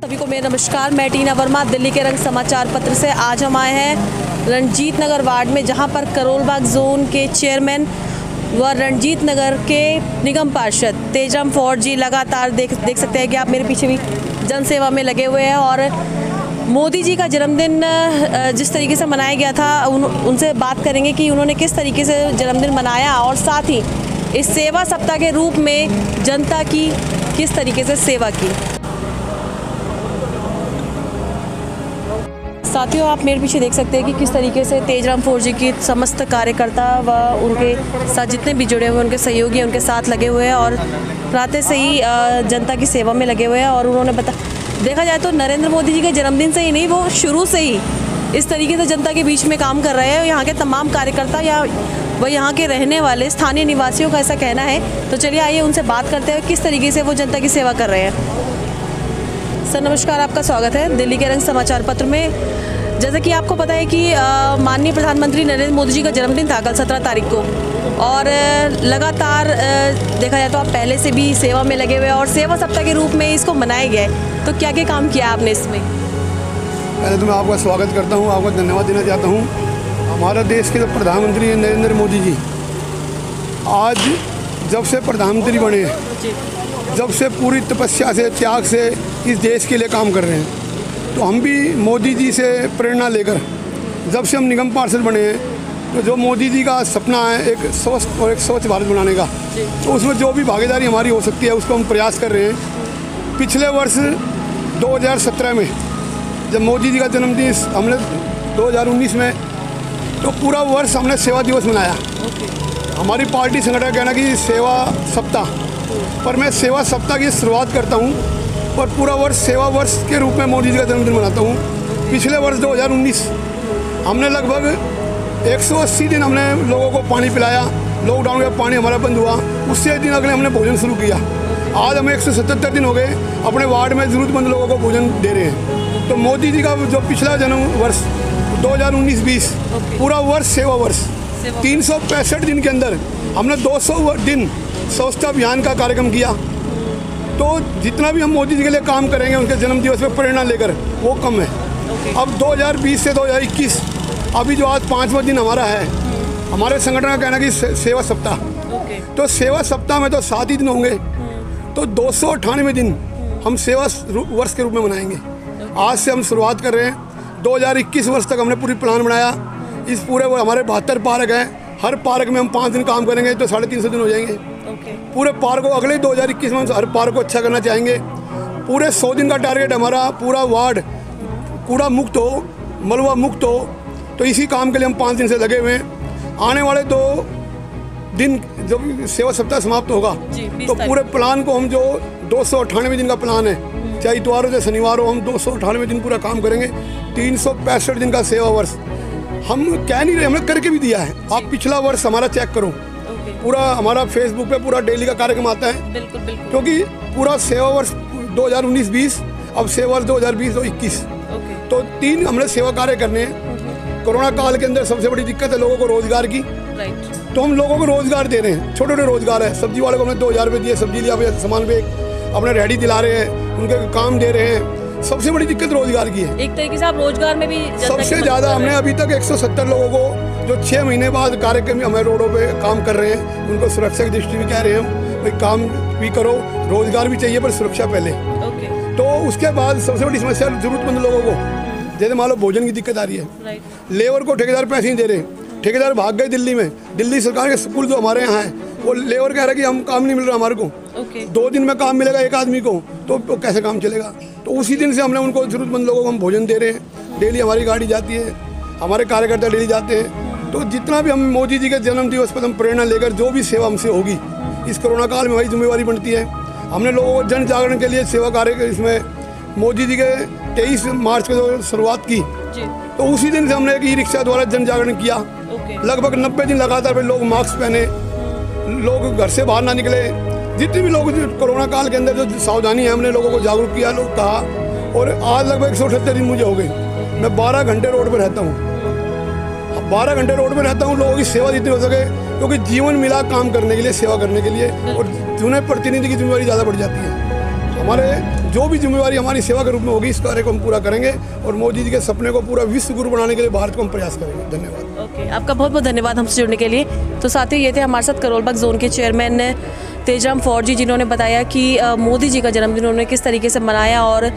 सभी को मेरा नमस्कार। मैं टीना वर्मा, दिल्ली के रंग समाचार पत्र से। आज हम आए हैं रणजीत नगर वार्ड में, जहां पर करोल बाग जोन के चेयरमैन व रणजीत नगर के निगम पार्षद तेजराम फौड़ जी लगातार देख सकते हैं कि आप मेरे पीछे भी जनसेवा में लगे हुए हैं। और मोदी जी का जन्मदिन जिस तरीके से मनाया गया था, उनसे बात करेंगे कि उन्होंने किस तरीके से जन्मदिन मनाया और साथ ही इस सेवा सप्ताह के रूप में जनता की किस तरीके से सेवा की। साथियों, आप मेरे पीछे देख सकते हैं कि किस तरीके से तेजराम फौड़ जी की समस्त कार्यकर्ता व उनके साथ जितने भी जुड़े हुए उनके सहयोगी उनके साथ लगे हुए हैं और प्रातः से ही जनता की सेवा में लगे हुए हैं। और उन्होंने देखा जाए तो नरेंद्र मोदी जी के जन्मदिन से ही नहीं, वो शुरू से ही इस तरीके से जनता के बीच में काम कर रहे हैं। यहाँ के तमाम कार्यकर्ता या वह यहाँ के रहने वाले स्थानीय निवासियों का ऐसा कहना है। तो चलिए आइए उनसे बात करते हैं किस तरीके से वो जनता की सेवा कर रहे हैं। सर नमस्कार, आपका स्वागत है दिल्ली के रंग समाचार पत्र में। जैसे कि आपको पता है कि माननीय प्रधानमंत्री नरेंद्र मोदी जी का जन्मदिन था कल 17 तारीख को, और लगातार देखा जाए तो आप पहले से भी सेवा में लगे हुए हैं और सेवा सप्ताह के रूप में इसको मनाया गया है। तो क्या क्या काम किया आपने इसमें? पहले तो मैं आपका स्वागत करता हूँ, आपको धन्यवाद देना चाहता हूँ। हमारा देश के प्रधानमंत्री नरेंद्र मोदी जी आज जब से प्रधानमंत्री बने, जब से पूरी तपस्या से त्याग से इस देश के लिए काम कर रहे हैं। तो हम भी मोदी जी से प्रेरणा लेकर जब से हम निगम पार्षद बने हैं, तो जो मोदी जी का सपना है एक स्वस्थ और एक स्वच्छ भारत बनाने का, तो उसमें जो भी भागीदारी हमारी हो सकती है उसको हम प्रयास कर रहे हैं। पिछले वर्ष 2017 में जब मोदी जी का जन्मदिन हमने 2019 में, तो पूरा वर्ष हमने सेवा दिवस मनाया। हमारी पार्टी संगठन कहना कि सेवा सप्ताह, पर मैं सेवा सप्ताह की शुरुआत करता हूँ और पूरा वर्ष सेवा वर्ष के रूप में मोदी जी का जन्मदिन मनाता हूँ। पिछले वर्ष 2019 हमने लगभग 180 दिन हमने लोगों को पानी पिलाया। लॉकडाउन का पानी हमारा बंद हुआ, उससे दिन अगले हमने भोजन शुरू किया। आज हमें 177 दिन हो गए अपने वार्ड में ज़रूरतमंद लोगों को भोजन दे रहे हैं। तो मोदी जी का जो पिछला जन्म वर्ष 2019-20 पूरा वर्ष सेवा वर्ष, 365 दिन के अंदर हमने 200 दिन स्वच्छता अभियान का कार्यक्रम किया। तो जितना भी हम मोदी जी के लिए काम करेंगे उनके जन्मदिवस पर प्रेरणा लेकर, वो कम है। अब 2020 से 2021 अभी जो आज 5वां दिन हमारा है, हमारे संगठन का कहना कि सेवा सप्ताह, तो सेवा सप्ताह में तो 7 ही दिन होंगे, तो 298 दिन हम सेवा वर्ष के रूप में मनाएंगे। आज से हम शुरुआत कर रहे हैं। 2021 वर्ष तक हमने पूरी प्लान बनाया। इस पूरे हमारे 72 पार्क हैं, हर पार्क में हम 5 दिन काम करेंगे तो 350 दिन हो जाएंगे। पूरे पार्क को अगले 2021 में हर पार्क को अच्छा करना चाहेंगे। पूरे 100 दिन का टारगेट हमारा, पूरा वार्ड कूड़ा मुक्त हो, मलबा मुक्त हो। तो इसी काम के लिए हम 5 दिन से लगे हुए हैं। आने वाले 2 दिन जब सेवा सप्ताह समाप्त होगा तो पूरे प्लान को हम जो 298 दिन का प्लान है, चाहे इतवार से शनिवार हो, हम 298 दिन पूरा काम करेंगे। 365 दिन का सेवा वर्ष हम कह नहीं रहे, हमने करके भी दिया है। आप पिछला वर्ष हमारा चेक करो, पूरा हमारा फेसबुक पे पूरा डेली का कार्यक्रम आता है। बिल्कुल। क्योंकि पूरा सेवा वर्ष 2019-20, अब सेवा वर्ष 2020-21, तो 3 हमने सेवा कार्य करने हैं। कोरोना काल के अंदर सबसे बड़ी दिक्कत है लोगों को रोजगार की, तो हम लोगों को रोजगार दे रहे हैं। छोटे छोटे रोजगार है। सब्जी वाले को हमने 2000 रुपये दिए, सब्जी लिया, सामान पे अपने रेडी दिला रहे हैं, उनके काम दे रहे हैं। सबसे बड़ी दिक्कत रोजगार की है। एक तरीके से आप रोजगार में भी सबसे ज़्यादा हमने अभी तक 170 लोगों को जो 6 महीने बाद कार्यक्रम हमारे रोडों पे काम कर रहे हैं, उनको सुरक्षा की दृष्टि भी कह रहे हैं भाई काम भी करो, रोजगार भी चाहिए पर सुरक्षा पहले। तो उसके बाद सबसे बड़ी समस्या जरूरतमंद लोगों को, जैसे मान लो भोजन की दिक्कत आ रही है। लेबर को ठेकेदार पैसे नहीं दे रहे, ठेकेदार भाग गए दिल्ली में। दिल्ली सरकार के स्कूल जो हमारे यहाँ है, वो लेबर कह रहा है कि हम काम नहीं मिल रहा हमारे को। 2 दिन में काम मिलेगा एक आदमी को, तो कैसे काम चलेगा। तो उसी दिन से हमने उनको जरूरतमंद लोगों को हम भोजन दे रहे हैं। डेली हमारी गाड़ी जाती है, हमारे कार्यकर्ता डेली जाते हैं। तो जितना भी हम मोदी जी के जन्म दिवस पर हम प्रेरणा लेकर जो भी सेवा हमसे होगी इस कोरोना काल में, वही जिम्मेवारी बनती है। हमने लोगों को जन जागरण के लिए सेवा कार्य इसमें मोदी जी के 23 मार्च को जो शुरुआत की, तो उसी दिन से हमने एक ई-रिक्शा द्वारा जन जागरण किया। लगभग 90 दिन लगातार लोग मास्क पहने, लोग घर से बाहर ना निकले। जितने भी लोग कोरोना काल के अंदर जो सावधानी है, हमने लोगों को जागरूक किया, लोग कहा। और आज लगभग 178 दिन मुझे हो गए। मैं 12 घंटे रोड पर रहता हूँ। 12 घंटे रोड पर रहता हूँ, लोगों की सेवा जितनी हो सके, क्योंकि जीवन मिला काम करने के लिए, सेवा करने के लिए, और चुने प्रतिनिधि की जिम्मेदारी ज़्यादा बढ़ जाती है। हमारे जो भी जिम्मेवारी हमारी सेवा के रूप में होगी, इस कार्य को हम पूरा करेंगे और मोदी जी के सपने को पूरा विश्व गुरु बनाने के लिए भारत को हम प्रयास करेंगे। धन्यवाद। ओके, आपका बहुत बहुत धन्यवाद हमसे जुड़ने के लिए। तो साथियों, ये थे हमारे साथ करोलबाग जोन के चेयरमैन तेजराम फौर जी, जिन्होंने बताया कि मोदी जी का जन्मदिन उन्होंने किस तरीके से मनाया और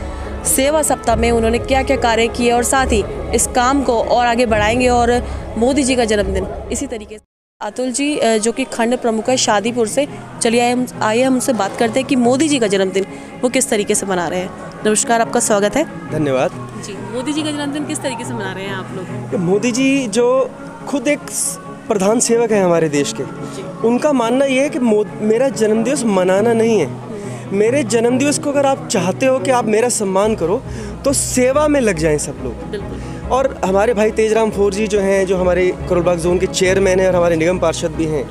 सेवा सप्ताह में उन्होंने क्या क्या कार्य किए और साथ ही इस काम को और आगे बढ़ाएंगे और मोदी जी का जन्मदिन इसी तरीके से। अतुल जी जो कि खंड प्रमुख है शादीपुर से, चलिए आइए हम उनसे बात करते हैं कि मोदी जी का जन्मदिन वो किस तरीके से मना रहे हैं। नमस्कार, आपका स्वागत है। धन्यवाद जी। मोदी जी का जन्मदिन किस तरीके से मना रहे हैं आप लोग? मोदी जी जो खुद एक प्रधान सेवक है हमारे देश के, उनका मानना ये है कि मेरा जन्मदिवस मनाना नहीं है। मेरे जन्मदिवस को अगर आप चाहते हो कि आप मेरा सम्मान करो तो सेवा में लग जाएं सब लोग। और हमारे भाई तेजराम फौर जी जो हैं, जो हमारे करोलबाग जोन के चेयरमैन हैं और हमारे निगम पार्षद भी हैं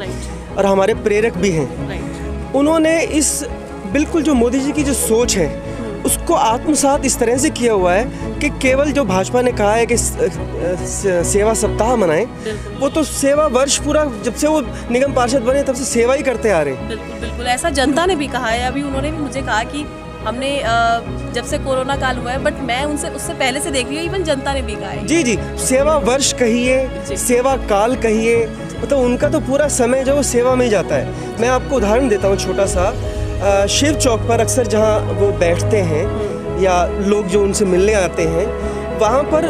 और हमारे प्रेरक भी हैं, उन्होंने इस बिल्कुल जो मोदी जी की जो सोच है उसको आत्मसात इस तरह से किया हुआ है कि केवल जो भाजपा ने कहा है कि सेवा सप्ताह मनाएं, वो तो सेवा वर्ष पूरा जब से वो निगम पार्षद बने तब से सेवा ही करते आ रहे हैं। बिल्कुल बिल्कुल, ऐसा जनता ने भी कहा है। अभी उन्होंने भी मुझे कहा कि हमने जब से कोरोना काल हुआ है, बट मैं उससे पहले से देख रही हूँ, इवन जनता ने भी कहा है। जी, सेवा वर्ष कहिए, सेवा काल कहिए, मतलब उनका तो पूरा समय जो वो सेवा में ही जाता है। मैं आपको उदाहरण देता हूँ छोटा सा। शिव चौक पर अक्सर जहाँ वो बैठते हैं या लोग जो उनसे मिलने आते हैं, वहाँ पर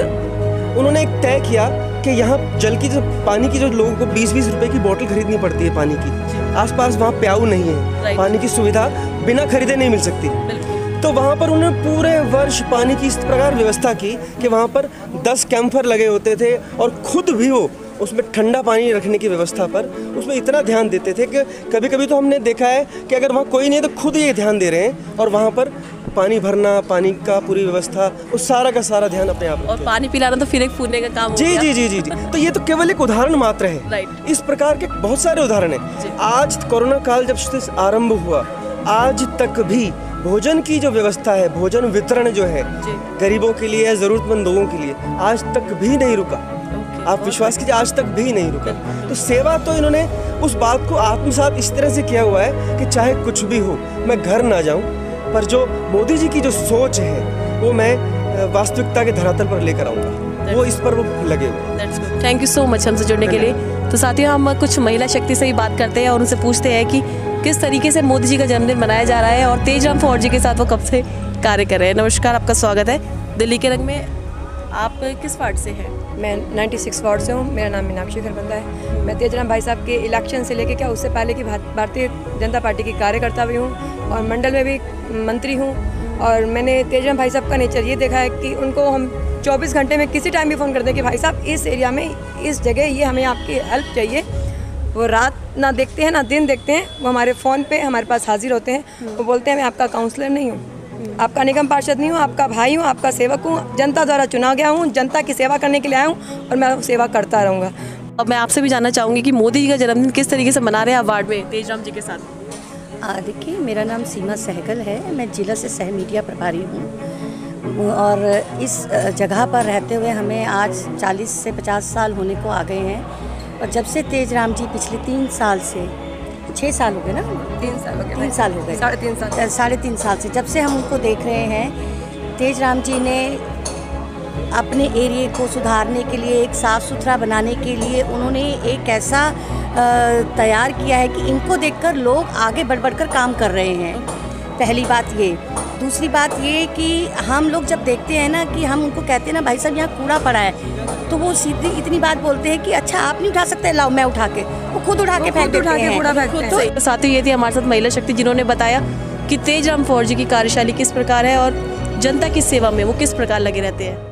उन्होंने एक तय किया कि यहाँ जल की जो पानी की जो लोगों को 20-20 रुपए की बोतल खरीदनी पड़ती है पानी की, आसपास वहाँ प्याऊ नहीं है, पानी की सुविधा बिना खरीदे नहीं मिल सकती। तो वहाँ पर उन्होंने पूरे वर्ष पानी की इस प्रकार व्यवस्था की कि वहाँ पर 10 कैंपर लगे होते थे और खुद भी वो उसमें ठंडा पानी रखने की व्यवस्था पर उसमें इतना ध्यान देते थे कि कभी कभी तो हमने देखा है कि अगर वहाँ कोई नहीं है तो खुद ये ध्यान दे रहे हैं और वहाँ पर पानी भरना, पानी का पूरी व्यवस्था, उस सारा का सारा ध्यान अपने आप और पानी पिलाना तो फिर एक फूलने का काम हो गया। जी। तो ये तो केवल एक उदाहरण मात्र है। इस प्रकार के बहुत सारे उदाहरण हैं। आज कोरोना काल जब से आरंभ हुआ, आज तक भी भोजन की जो व्यवस्था है, भोजन वितरण जो है गरीबों के लिए, जरूरतमंद लोगों के लिए, आज तक भी नहीं रुका। आप विश्वास कीजिए, आज तक भी नहीं रुका। तो सेवा तो इन्होंने उस बात को आत्मसात इस तरह से किया हुआ है कि चाहे कुछ भी हो, मैं घर ना जाऊं, पर जो मोदी जी की जो सोच है वो मैं वास्तविकता के धरातल पर लेकर आऊँगा। वो इस पर वो लगे हुए। थैंक यू सो मच हमसे जुड़ने के लिए। तो साथियों, हम कुछ महिला शक्ति से ही बात करते हैं और उनसे पूछते हैं कि किस तरीके से मोदी जी का जन्मदिन मनाया जा रहा है और तेजराम फौर जी के साथ वो कब से कार्य कर रहे हैं। नमस्कार, आपका स्वागत है। दिल्ली के रंग में आप किस वार्ड से हैं? मैं 96 वार्ड से हूँ। मेरा नाम मीनाक्षी खरबंदा है। मैं तेजराम भाई साहब के इलेक्शन से लेके क्या उससे पहले की भारतीय जनता पार्टी की कार्यकर्ता भी हूँ और मंडल में भी मंत्री हूँ। और मैंने तेजराम भाई साहब का नेचर ये देखा है कि उनको हम 24 घंटे में किसी टाइम भी फ़ोन कर दें कि भाई साहब इस एरिया में, इस जगह ये हमें आपकी हेल्प चाहिए। वो रात ना देखते हैं ना दिन देखते हैं, वो हमारे फ़ोन पे हमारे पास हाजिर होते हैं। वो बोलते हैं मैं आपका काउंसलर नहीं हूँ, आपका निगम पार्षद नहीं हूँ, आपका भाई हूँ, आपका सेवक हूँ, जनता द्वारा चुना गया हूँ, जनता की सेवा करने के लिए आया हूँ और मैं सेवा करता रहूँगा। अब मैं आपसे भी जानना चाहूँगी कि मोदी जी का जन्मदिन किस तरीके से मना रहे हैं आप वार्ड में तेजराम जी के साथ? देखिए, मेरा नाम सीमा सहगल है। मैं जिला से सह मीडिया प्रभारी हूँ और इस जगह पर रहते हुए हमें आज 40 से 50 साल होने को आ गए हैं। और जब से तेजराम जी पिछले 3 साल से 6 साल हो गए ना, 3 साल हो गए, 3 साल हो गए, 3.5 साल से जब से हम उनको देख रहे हैं, तेजराम जी ने अपने एरिया को सुधारने के लिए, एक साफ़ सुथरा बनाने के लिए उन्होंने एक ऐसा तैयार किया है कि इनको देखकर लोग आगे बढ़ कर काम कर रहे हैं। पहली बात ये। दूसरी बात ये कि हम लोग जब देखते हैं ना कि हम उनको कहते हैं ना भाई साहब यहाँ कूड़ा पड़ा है, तो वो सीधी इतनी बात बोलते हैं कि अच्छा आप नहीं उठा सकते, लाओ मैं उठा के, वो खुद उठा के फेंक देते हैं। तो साथ ही ये थी हमारे साथ महिला शक्ति, जिन्होंने बताया कि तेजराम फौर जी की कार्यशैली किस प्रकार है और जनता की सेवा में वो किस प्रकार लगे रहते हैं।